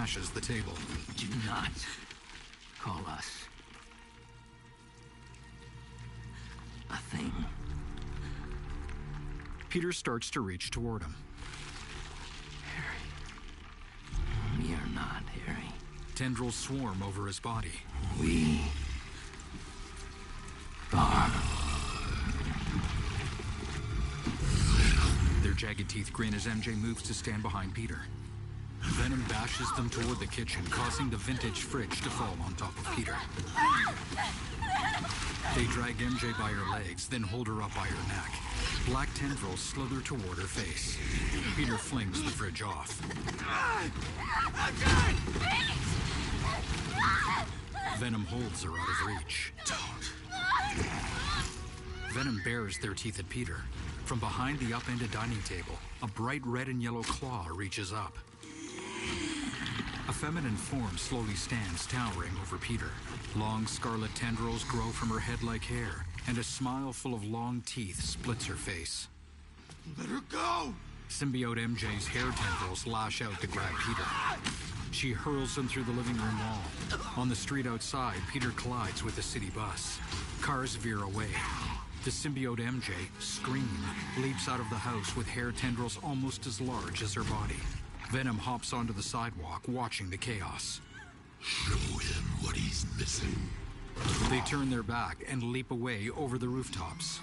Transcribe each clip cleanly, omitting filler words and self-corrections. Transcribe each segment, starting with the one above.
smashes the table. Do not call us a thing. Peter starts to reach toward him. Harry. We are not Harry. Tendrils swarm over his body. We are. Their jagged teeth grin as MJ moves to stand behind Peter. Venom bashes them toward the kitchen, causing the vintage fridge to fall on top of Peter. They drag MJ by her legs, then hold her up by her neck. Black tendrils slither toward her face. Peter flings the fridge off. Venom holds her out of reach. Don't. Venom bares their teeth at Peter. From behind the upended dining table, a bright red and yellow claw reaches up. A feminine form slowly stands, towering over Peter. Long scarlet tendrils grow from her head like hair, and a smile full of long teeth splits her face. Let her go! Symbiote MJ's hair tendrils lash out to grab Peter. She hurls him through the living room wall. On the street outside, Peter collides with a city bus. Cars veer away. The symbiote MJ, Scream, leaps out of the house with hair tendrils almost as large as her body. Venom hops onto the sidewalk, watching the chaos. Show him what he's missing. They turn their back and leap away over the rooftops.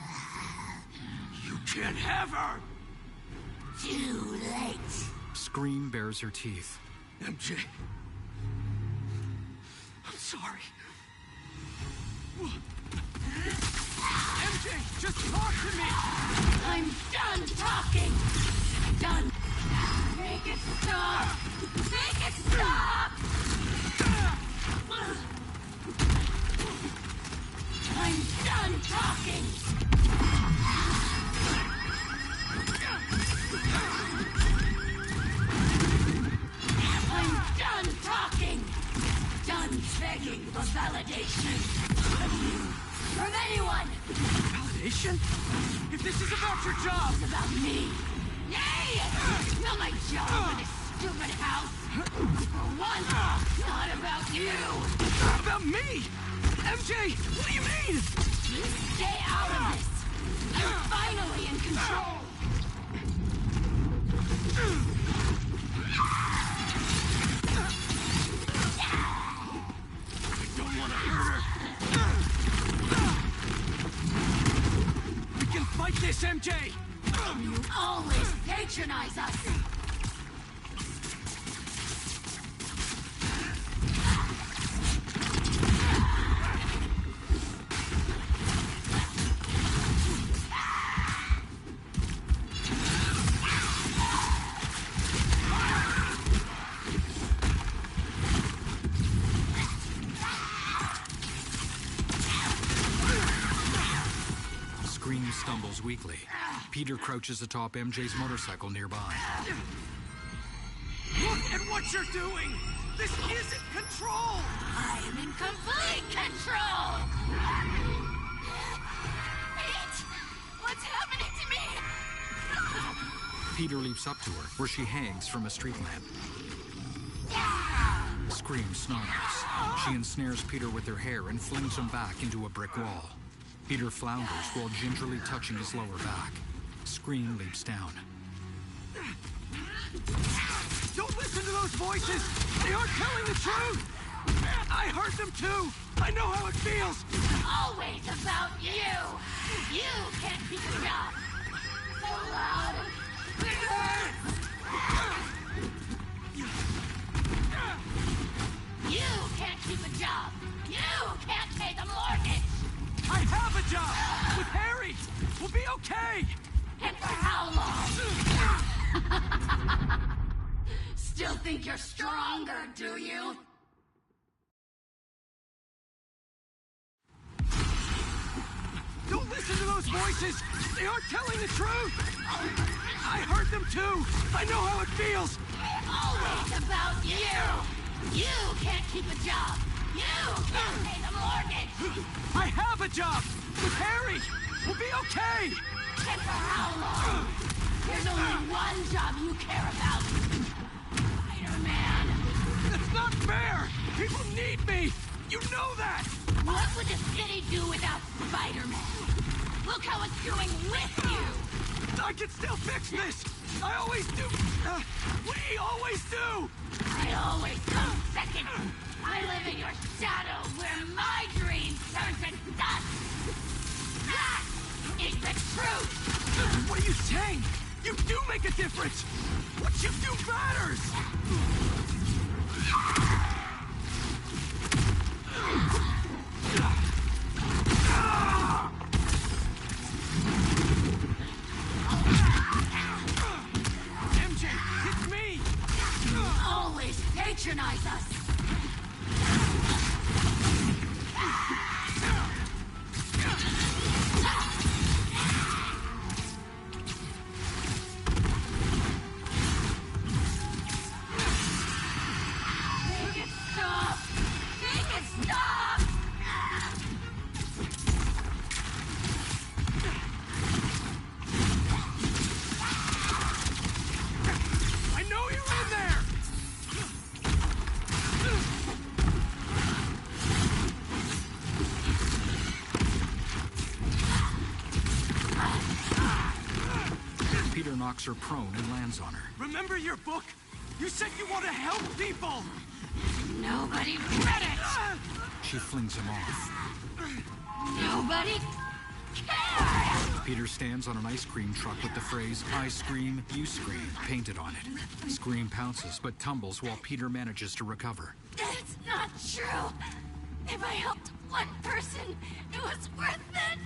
You can't have her! Too late. Scream bares her teeth. MJ. I'm sorry. MJ, just talk to me! I'm done talking! Done! Make it stop! Make it stop! I'm done talking! I'm done talking! Done begging for validation from you, from anyone! Validation? If this is about your job! It's about me! Nay! Not my job in this stupid house! For once, not about you! About me? MJ, what do you mean? Stay out of this! I'm finally in control! I don't want to hurt her. We can fight this, MJ! You always patronize us! Scream stumbles weakly. Peter crouches atop MJ's motorcycle nearby. Look at what you're doing! This isn't control! I am in complete control! Pete! What's happening to me? Peter leaps up to her, where she hangs from a street lamp. Scream snarls. She ensnares Peter with her hair and flings him back into a brick wall. Peter flounders while gingerly touching his lower back. Scream leaps down. Don't listen to those voices! They aren't telling the truth! I heard them too! I know how it feels! Always about you! You can't keep a job! So loud! It hurts! You can't keep a job! You can't pay the mortgage! I have a job! With Harry! We'll be okay! And for how long? Still think you're stronger, do you? Don't listen to those voices! They aren't telling the truth! I heard them too! I know how it feels! Always about you! You can't keep a job! You can't pay the mortgage! I have a job! With Harry! We'll be okay! And for how long? There's only one job you care about. Spider-Man. You know that! What would the city do without Spider-Man? Look how it's doing with you! I can still fix this! I always do! We always do! I always come second! I live in your shadow where my dreams turn to dust! That is the truth! What are you saying? You do make a difference! What you do matters! MJ, it's me! You always patronize us! Make it stop! Make it stop! I know you're in there! Peter knocks her prone and lands on her. Remember your book? You said you want to help people! Nobody read it! She flings him off. Nobody cares! Peter stands on an ice cream truck with the phrase, "I scream, you scream," painted on it. Scream pounces, but tumbles while Peter manages to recover. That's not true! If I helped one person, it was worth it!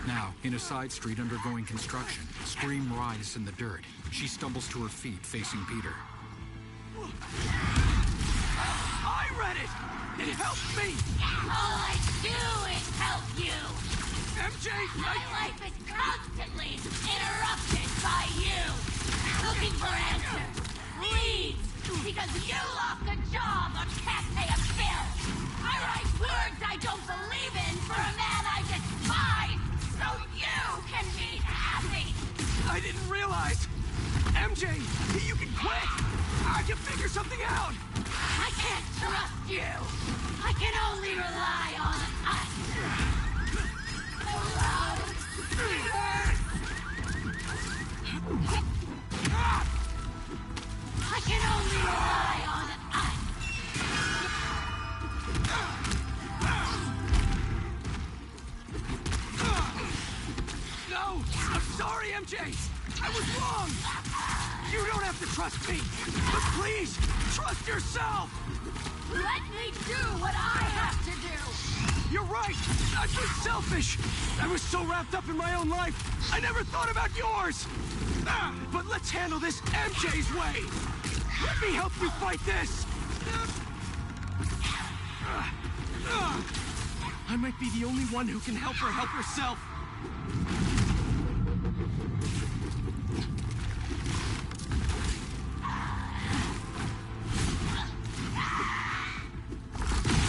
Now, in a side street undergoing construction, Scream writhes in the dirt. She stumbles to her feet, facing Peter. I read it! It helped me! All I do is help you! MJ, My life is constantly interrupted by you! Looking for answers, leads, because you lost a job or can't pay a bill! I write words I don't believe in for a man I despise, so you can be happy! I didn't realize! MJ, you can quit! I can figure something out! I can't trust you! I can only rely on us! I can only rely on us! No! I'm sorry, MJ! I was wrong! You don't have to trust me! But please, trust yourself! Let me do what I have to do! You're right! I've been selfish! I was so wrapped up in my own life, I never thought about yours! But let's handle this MJ's way! Let me help you fight this! I might be the only one who can help her help herself!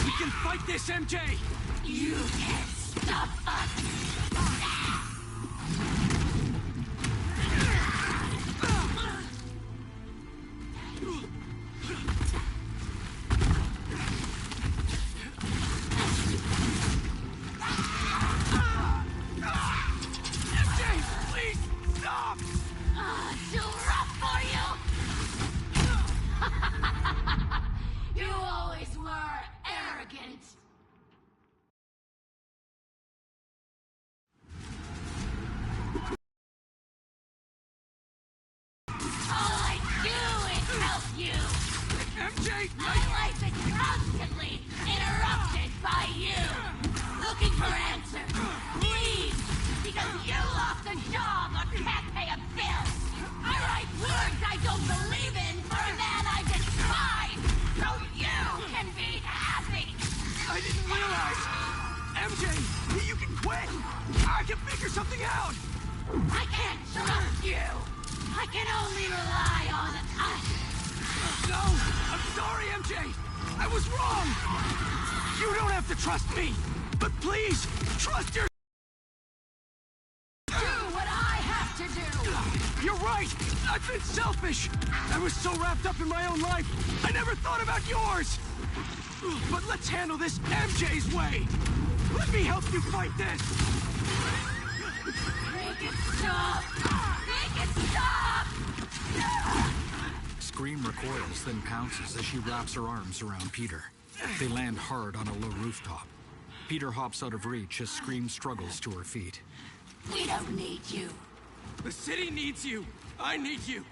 We can fight this, MJ! You can't stop us! MJ, please, stop! Too rough for you? You always were arrogant. All I do is help you. MJ, My life is constantly interrupted by you. Looking for answers, leads, because you lost a job or can't pay a bill. I write words I don't believe in for a man I despise, so you can be happy. I didn't realize! MJ, you can quit! I can figure something out! I can't trust you. I can only rely on us. No! I'm sorry, MJ! I was wrong! You don't have to trust me! But please, trust your... Do what I have to do. You're right! I've been selfish! I was so wrapped up in my own life, I never thought about yours! But let's handle this MJ's way! Let me help you fight this! Make it stop! Make it stop! Scream recoils, then pounces as she wraps her arms around Peter. They land hard on a low rooftop. Peter hops out of reach as Scream struggles to her feet. We don't need you. The city needs you! I need you!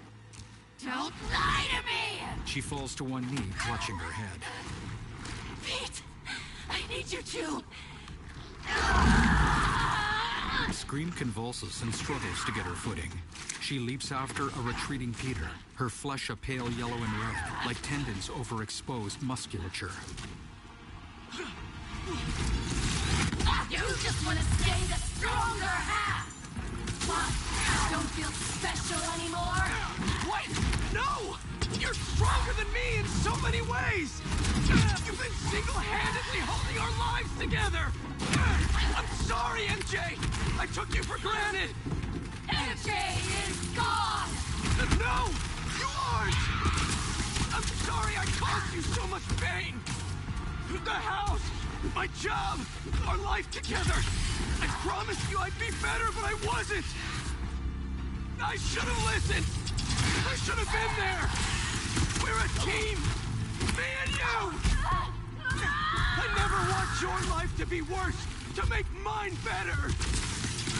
Don't lie to me! She falls to one knee, clutching her head. Pete! I need you too! Scream convulses and struggles to get her footing. She leaps after a retreating Peter, her flesh a pale yellow and red, like tendons over exposed musculature. You just want to stay the stronger half! What? Don't feel special anymore? Wait! No! You're stronger than me in so many ways! You've been single-handedly holding our lives together! I'm sorry, MJ! I took you for granted! MJ is gone! No! You aren't! I'm sorry I caused you so much pain! The house, my job, our life together! I promised you I'd be better, but I wasn't! I should have listened! I should have been there! We're a team! Me and you! I never want your life to be worse, to make mine better!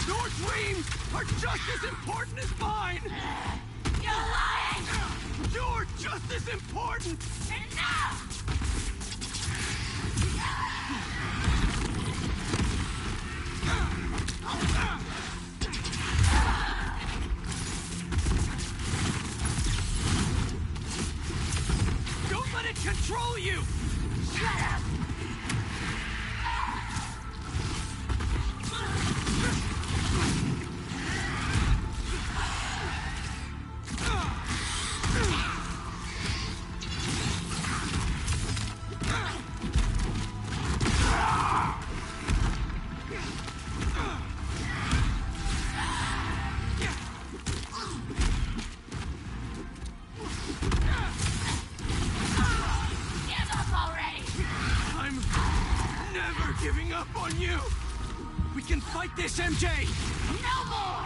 Your dreams are just as important as mine! You're lying! You're just as important! Enough! Don't let it control you! Shut up! Give up already! I'm never giving up on you! We can fight this, MJ! No more!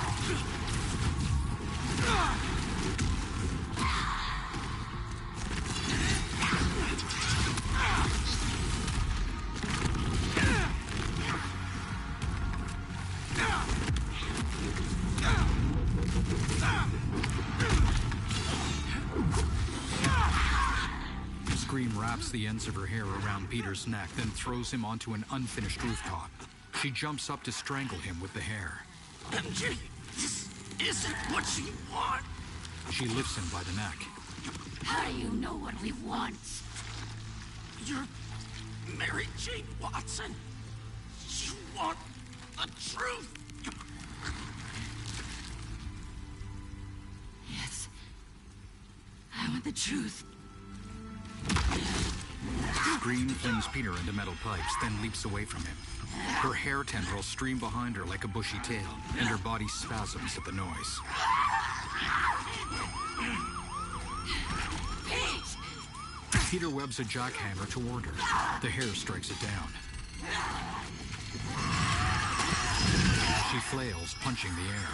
Scream wraps the ends of her hair around Peter's neck, then throws him onto an unfinished rooftop. She jumps up to strangle him with the hair. MJ, this isn't what you want! She lifts him by the neck. How do you know what we want? You're Mary Jane Watson. You want the truth. Yes. I want the truth. Scream flings Peter into metal pipes, then leaps away from him. Her hair tendrils stream behind her like a bushy tail, and her body spasms at the noise. Pete! Peter webs a jackhammer toward her. The hair strikes it down. She flails, punching the air.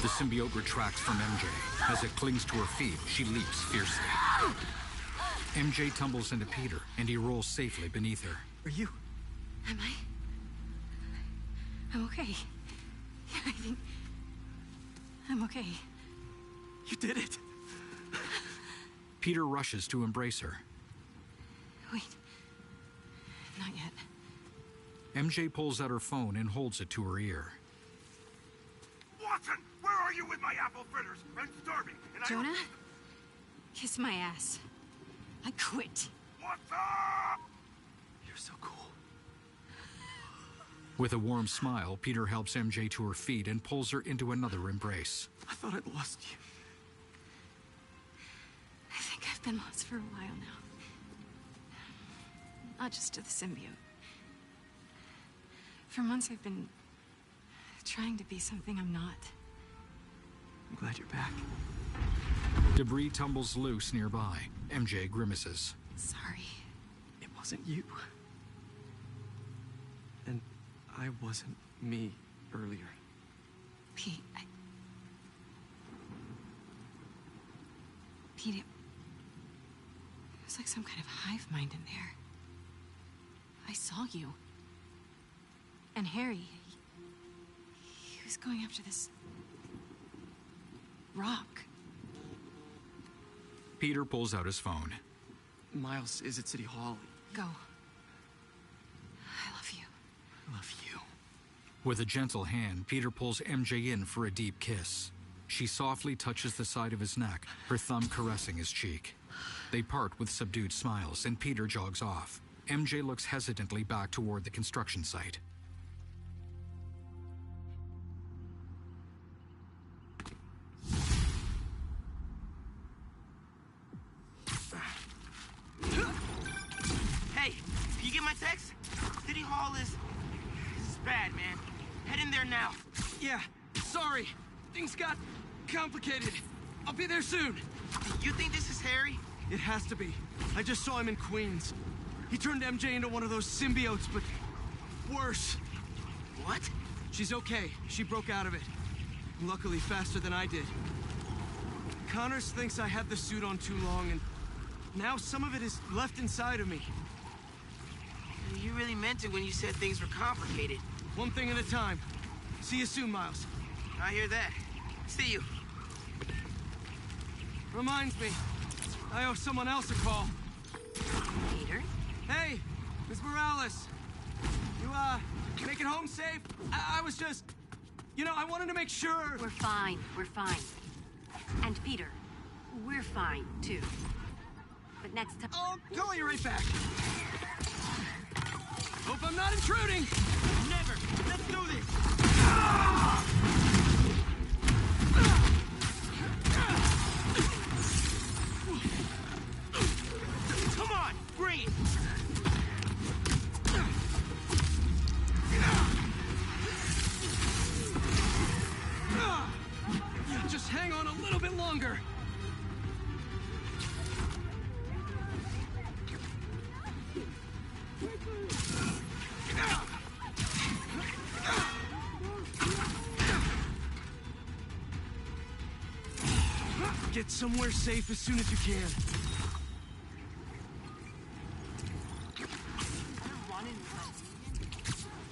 The symbiote retracts from MJ. As it clings to her feet, she leaps fiercely. MJ tumbles into Peter, and he rolls safely beneath her. Are you? Am I? I'm okay. I think I'm okay. You did it. Peter rushes to embrace her. Wait. Not yet. MJ pulls out her phone and holds it to her ear. Watson, where are you with my apple fritters? I'm starving, and Jonah? Kiss my ass. I quit. Watson! You're so cool. With a warm smile, Peter helps MJ to her feet and pulls her into another embrace. I thought I'd lost you. I think I've been lost for a while now. Not just to the symbiote. For months I've been trying to be something I'm not. I'm glad you're back. Debris tumbles loose nearby. MJ grimaces. Sorry. It wasn't you. And I wasn't me earlier. Pete, Pete, it was like some kind of hive mind in there. I saw you. And Harry, he was going after this rock. Peter pulls out his phone. Miles is at City Hall. Go. I love you. I love you. With a gentle hand, Peter pulls MJ in for a deep kiss. She softly touches the side of his neck, her thumb caressing his cheek. They part with subdued smiles, and Peter jogs off. MJ looks hesitantly back toward the construction site. Hey, you get my text? City Hall is bad, man. Head in there now. Yeah, sorry. Things got complicated. I'll be there soon. You think this is Harry? It has to be. I just saw him in Queens. He turned MJ into one of those symbiotes, but worse. What? She's okay. She broke out of it. Luckily, faster than I did. Connors thinks I had the suit on too long, and now some of it is left inside of me. You really meant it when you said things were complicated. One thing at a time. See you soon, Miles. I hear that. See you. Reminds me, I owe someone else a call. Peter? Hey, Miss Morales. You, make it home safe? I was just... You know, I wanted to make sure... We're fine. We're fine. And Peter, we're fine, too. But next time... I'll call you right back. Hope I'm not intruding. Never. Let's do this. Come on, bring it. Just hang on a little bit longer. Get somewhere safe as soon as you can.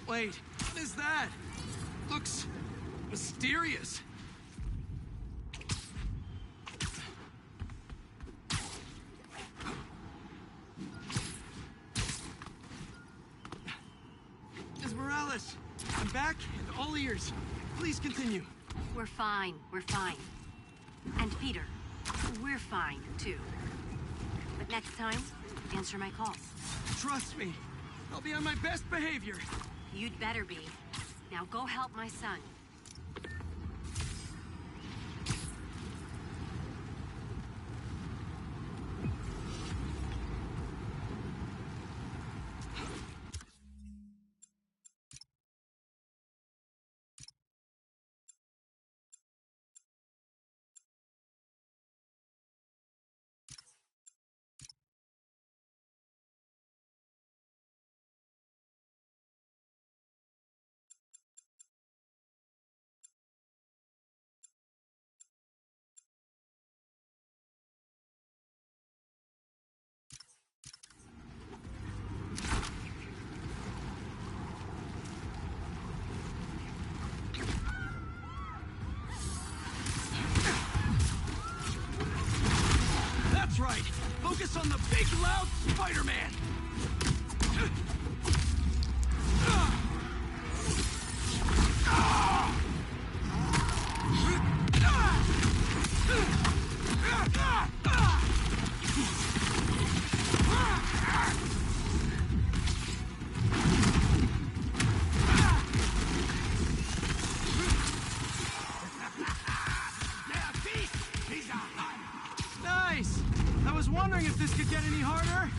Wait, what is that? Looks mysterious. Ms. Morales, I'm back and all ears. Please continue. We're fine. We're fine. And Peter, we're fine, too. But next time, answer my calls. Trust me, I'll be on my best behavior. You'd better be. Now go help my son. That's right. Focus on the big, loud Spider-Man. Nice! I was wondering if this could get any harder.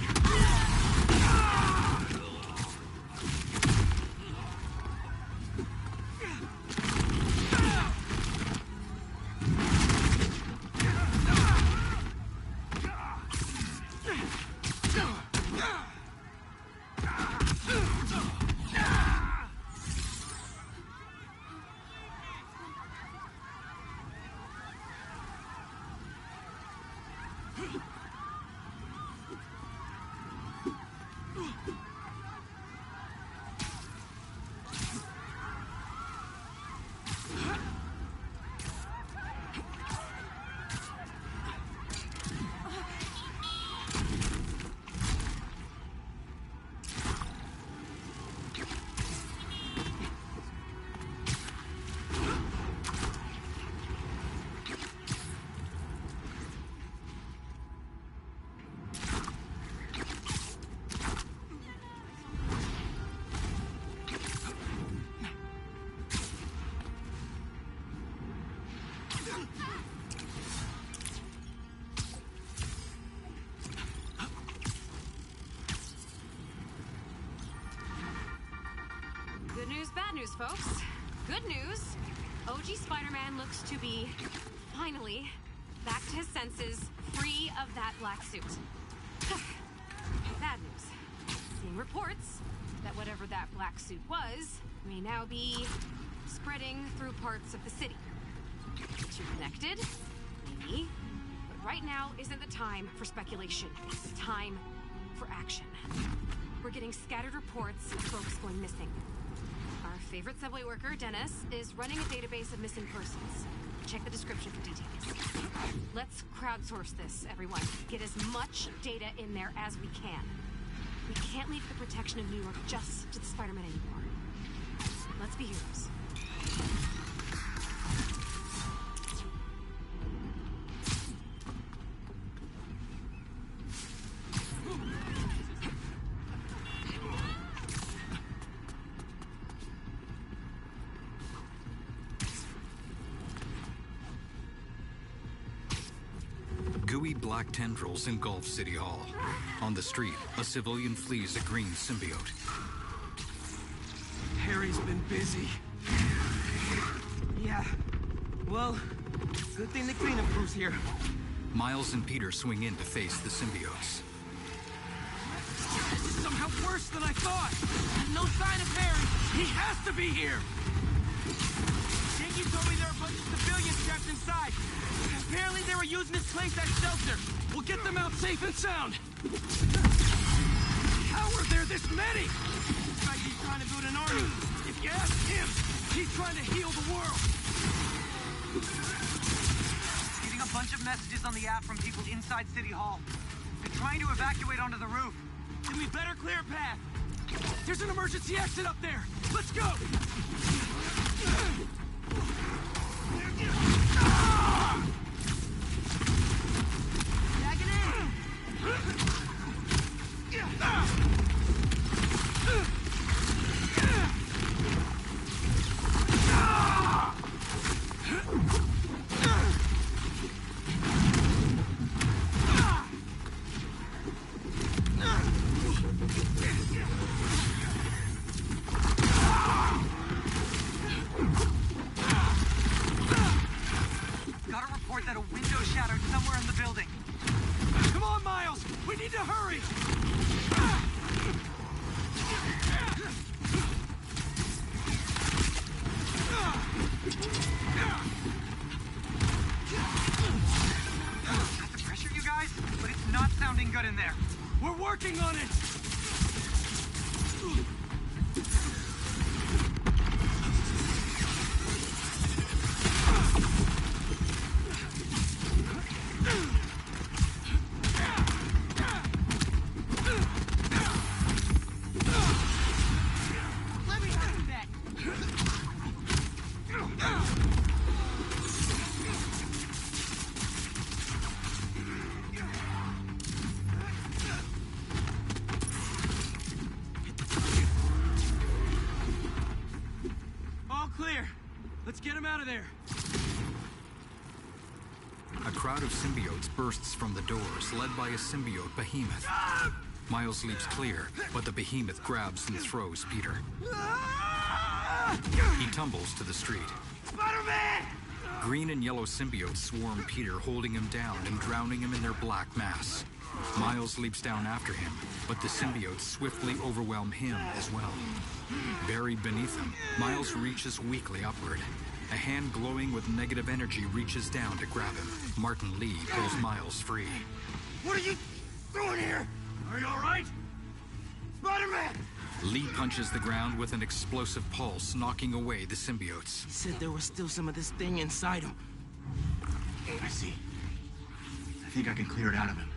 Good news, bad news, folks. Good news. OG Spider-Man looks to be, finally, back to his senses, free of that black suit. Bad news. Seeing reports that whatever that black suit was may now be spreading through parts of the city. Too connected? Maybe. But right now isn't the time for speculation. It's time for action. We're getting scattered reports of folks going missing. Our favorite subway worker, Dennis, is running a database of missing persons. Check the description for details. Let's crowdsource this, everyone. Get as much data in there as we can. We can't leave the protection of New York just to the Spider-Man anymore. Let's be heroes. Gooey black tendrils engulf City Hall. On the street, a civilian flees a green symbiote. Harry's been busy. Yeah. Well, good thing the cleanup crew's here. Miles and Peter swing in to face the symbiotes. This is somehow worse than I thought. No sign of Harry. He has to be here. Yankee told me there are a bunch of civilians trapped inside. Apparently they were using this place as shelter. We'll get them out safe and sound. How are there this many? Looks like he's trying to build an army. If you ask him, he's trying to heal the world. Getting a bunch of messages on the app from people inside City Hall. They're trying to evacuate onto the roof. Then we better clear a path. There's an emergency exit up there. Let's go! Got a report that a window shattered somewhere in the building. Come on, Miles! We need to hurry! Not to pressure you guys, but it's not sounding good in there. We're working on it! Let me have that! All clear. Let's get him out of there. A crowd of symbiotes bursts from the doors, led by a symbiote behemoth. Miles leaps clear, but the behemoth grabs and throws Peter. He tumbles to the street. Spider-Man! Green and yellow symbiotes swarm Peter, holding him down and drowning him in their black mass. Miles leaps down after him, but the symbiotes swiftly overwhelm him as well. Buried beneath him, Miles reaches weakly upward. A hand glowing with negative energy reaches down to grab him. Martin Lee pulls Miles free. What are you doing here? Are you all right? Spider-Man! Lee punches the ground with an explosive pulse, knocking away the symbiotes. He said there was still some of this thing inside him. I see. I think I can clear it out of him.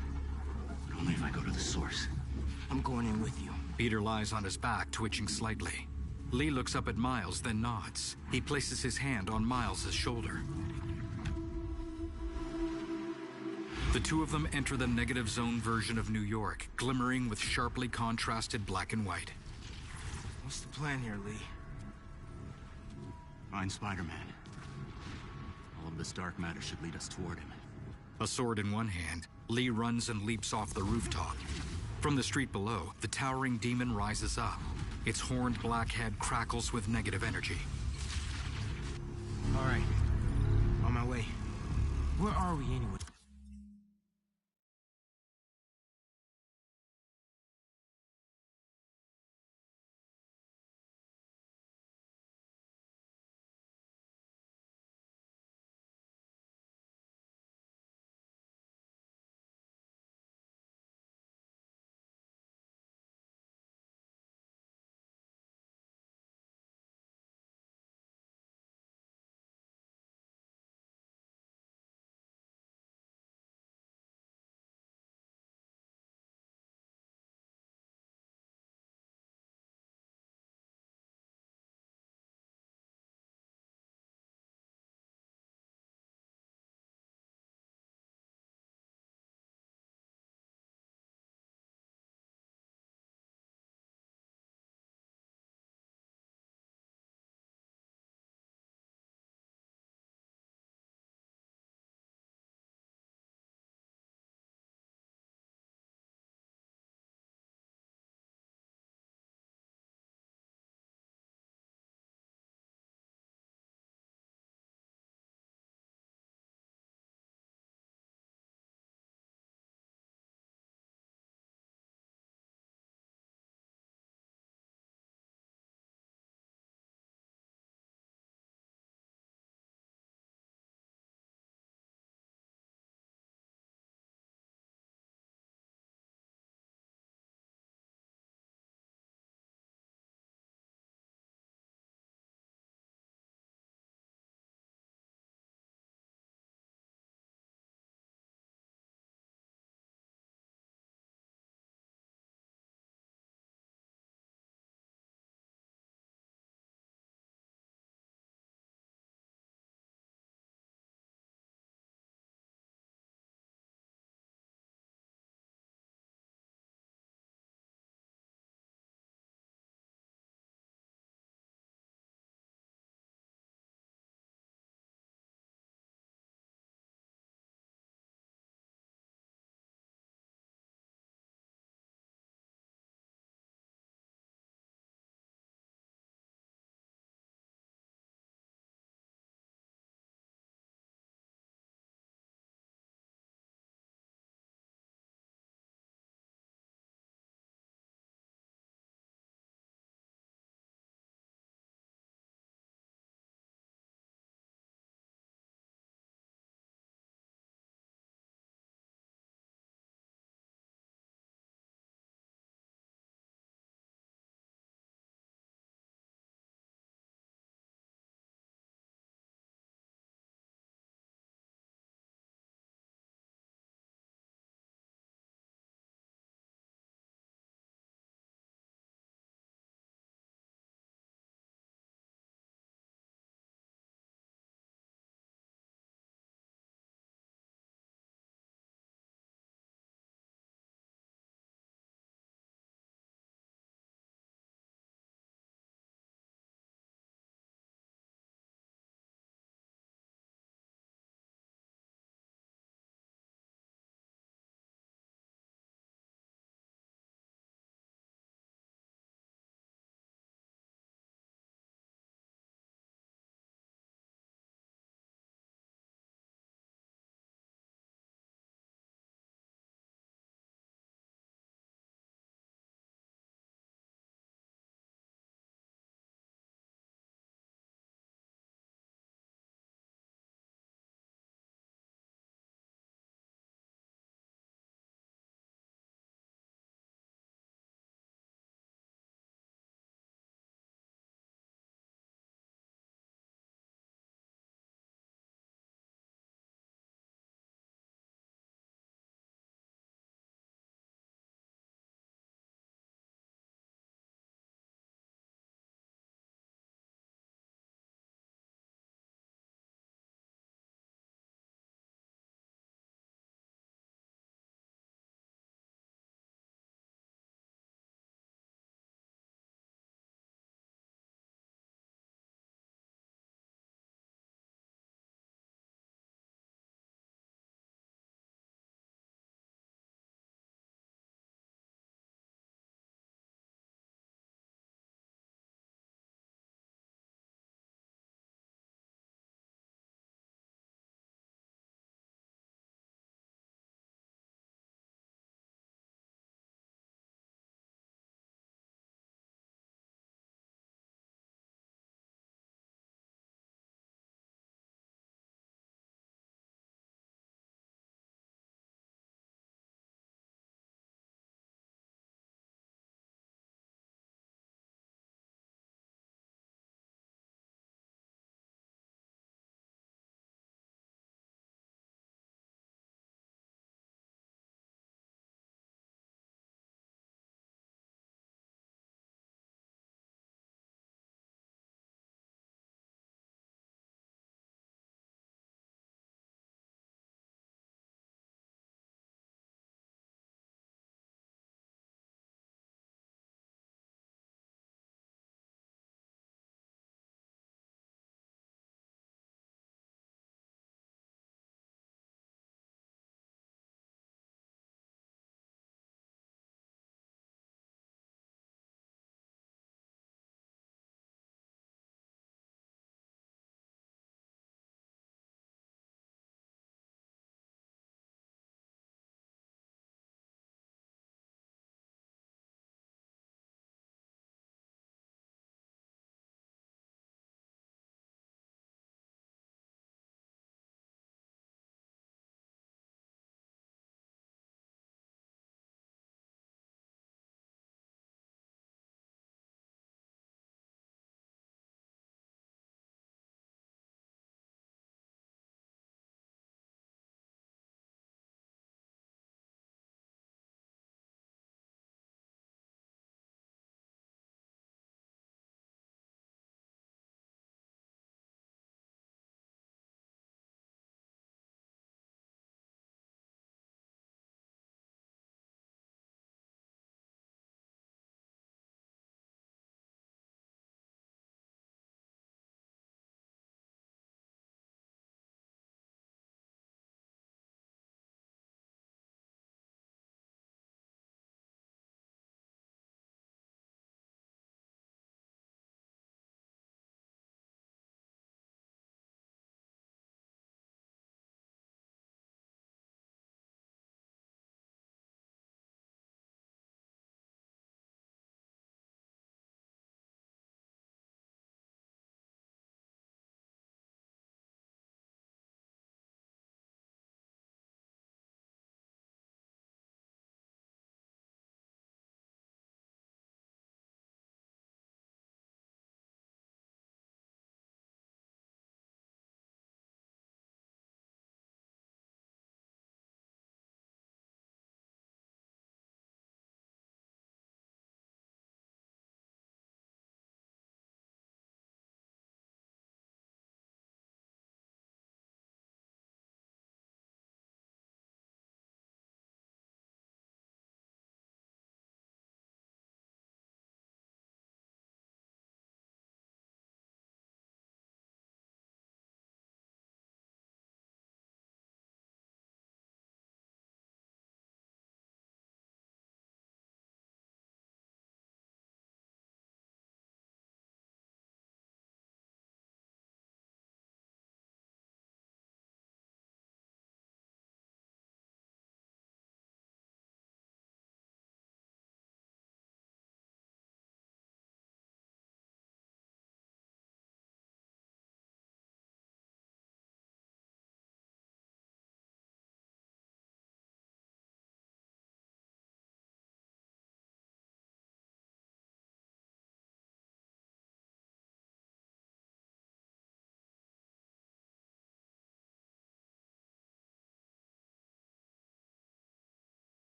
But only if I go to the source. I'm going in with you. Peter lies on his back, twitching slightly. Lee looks up at Miles, then nods. He places his hand on Miles' shoulder. The two of them enter the negative zone version of New York, glimmering with sharply contrasted black and white. What's the plan here, Lee? Find Spider-Man. Hold This dark matter should lead us toward him. A sword in one hand, Lee runs and leaps off the rooftop. From the street below, the towering demon rises up. Its horned black head crackles with negative energy. All right. On my way. Where are we anyway?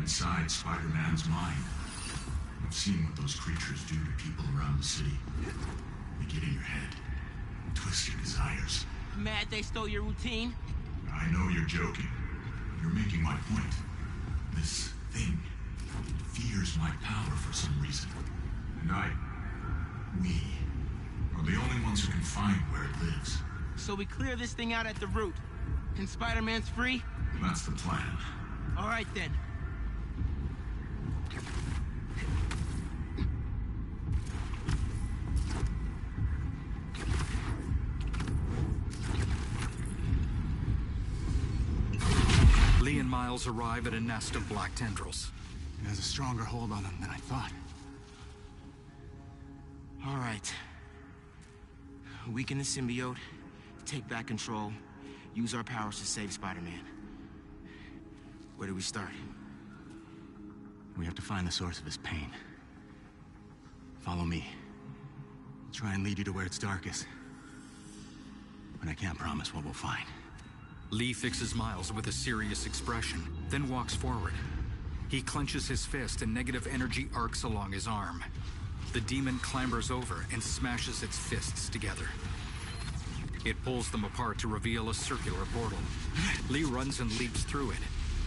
inside Spider-Man's mind. I've seen what those creatures do to people around the city. They get in your head, twist your desires. Mad they stole your routine? I know you're joking. You're making my point. This thing fears my power for some reason. And we are the only ones who can find where it lives. So we clear this thing out at the root. Can Spider-Man's free? That's the plan. All right then. Lee and Miles arrive at a nest of black tendrils. It has a stronger hold on them than I thought. All right. Weaken the symbiote, take back control, use our powers to save Spider-Man. Where do we start? We have to find the source of his pain. Follow me. I'll try and lead you to where it's darkest. But I can't promise what we'll find. Lee fixes Miles with a serious expression, then walks forward. He clenches his fist and negative energy arcs along his arm. The demon clambers over and smashes its fists together. It pulls them apart to reveal a circular portal. Lee runs and leaps through it.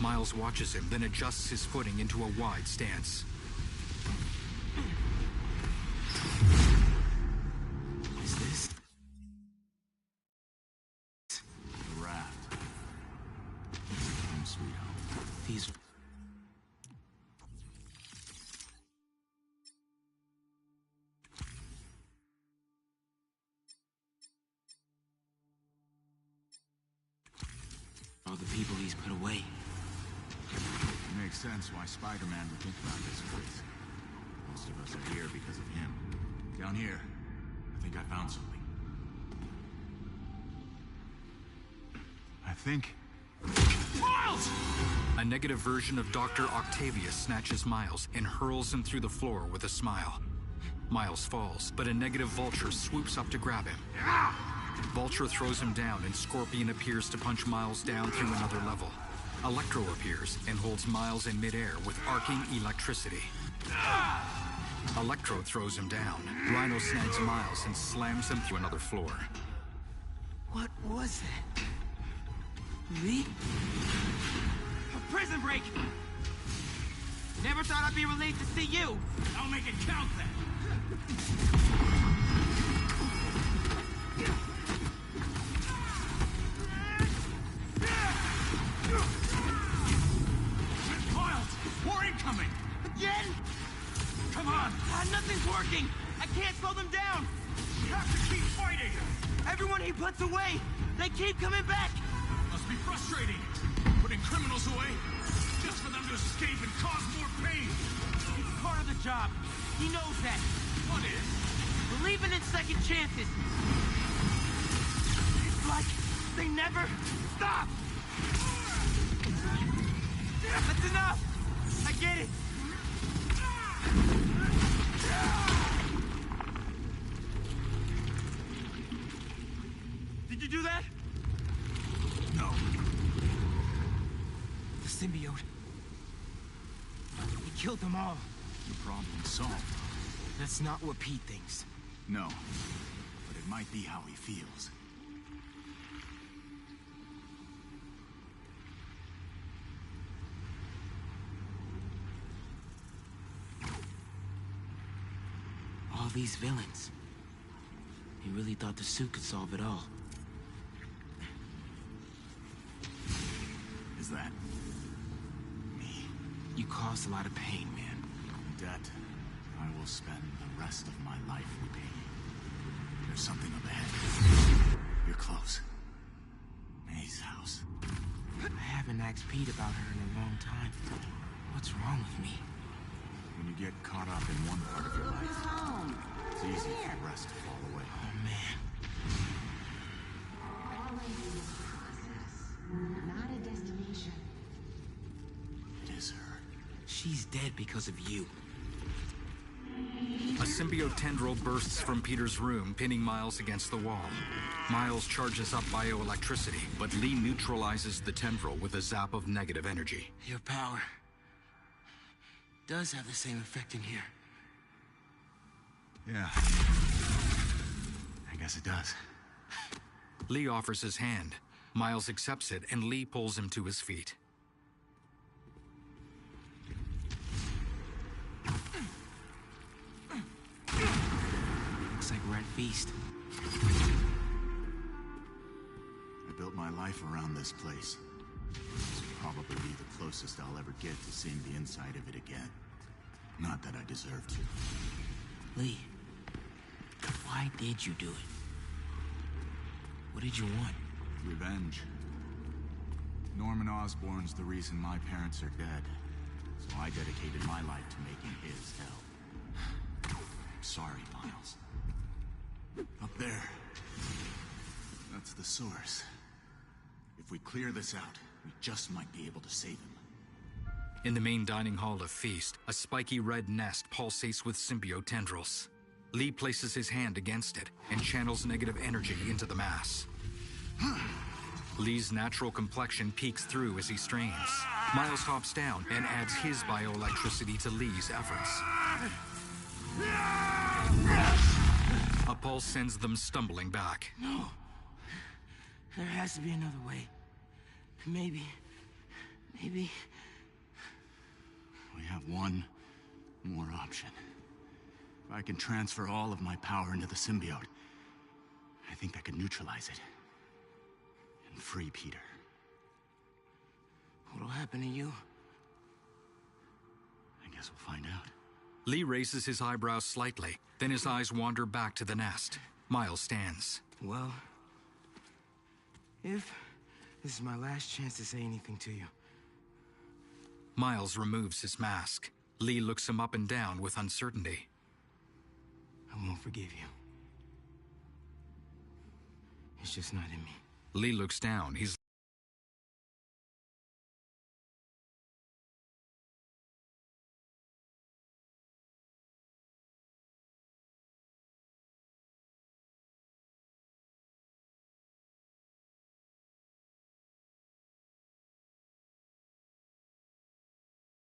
Miles watches him, then adjusts his footing into a wide stance. Is this? The raft. Home sweet home. These... all the people he's put away. It makes sense why Spider-Man would think about this place. Most of us are here because of him. Down here, I think I found something. I think... Miles! A negative version of Dr. Octavius snatches Miles and hurls him through the floor with a smile. Miles falls, but a negative Vulture swoops up to grab him. Vulture throws him down, and Scorpion appears to punch Miles down through another level. Electro appears and holds Miles in midair with arcing electricity. Electro throws him down. Rhino snags Miles and slams him through another floor. What was that? Lee? A prison break! Never thought I'd be relieved to see you! I'll make it count then! Miles! War incoming! Again? Come on! Nothing's working! I can't slow them down! We have to keep fighting! Everyone he puts away, they keep coming back! Must be frustrating! Putting criminals away, just for them to escape and cause more pain! It's part of the job. He knows that. What is? Believing in second chances. It's like they never stop! That's enough! I get it! Did you do that? No. The symbiote. He killed them all. The problem solved. That's not what Pete thinks. No. But it might be how he feels. All these villains. He really thought the suit could solve it all. Is that... me? You caused a lot of pain, man. Debt I will spend the rest of my life repaying. There's something up ahead. You're close. May's house. I haven't asked Pete about her in a long time. What's wrong with me? When you get caught up in one part of your life, it's easy for the rest to fall away. Oh, man. Not a destination. It is her. She's dead because of you. A symbiote tendril bursts from Peter's room, pinning Miles against the wall. Miles charges up bioelectricity, but Lee neutralizes the tendril with a zap of negative energy. Your power. does have the same effect in here. Yeah. I guess it does. Lee offers his hand. Miles accepts it, and Lee pulls him to his feet. Looks like we're at feast. I built my life around this place. This will probably be the closest I'll ever get to seeing the inside of it again. Not that I deserve to. Lee, why did you do it? What did you want? Revenge. Norman Osborn's the reason my parents are dead. So I dedicated my life to making his hell. I'm sorry, Miles. Up there. That's the source. If we clear this out, we just might be able to save him. In the main dining hall of Feast, a spiky red nest pulsates with symbiote tendrils. Lee places his hand against it and channels negative energy into the mass. Lee's natural complexion peeks through as he strains. Miles hops down and adds his bioelectricity to Lee's efforts. A pulse sends them stumbling back. No. There has to be another way. Maybe... We have one more option. If I can transfer all of my power into the symbiote, I think that could neutralize it. And free Peter. What'll happen to you? I guess we'll find out. Lee raises his eyebrows slightly, then his eyes wander back to the nest. Miles stands. Well, if this is my last chance to say anything to you. Miles removes his mask. Lee looks him up and down with uncertainty. I won't forgive you. It's just not in me. Lee looks down. He's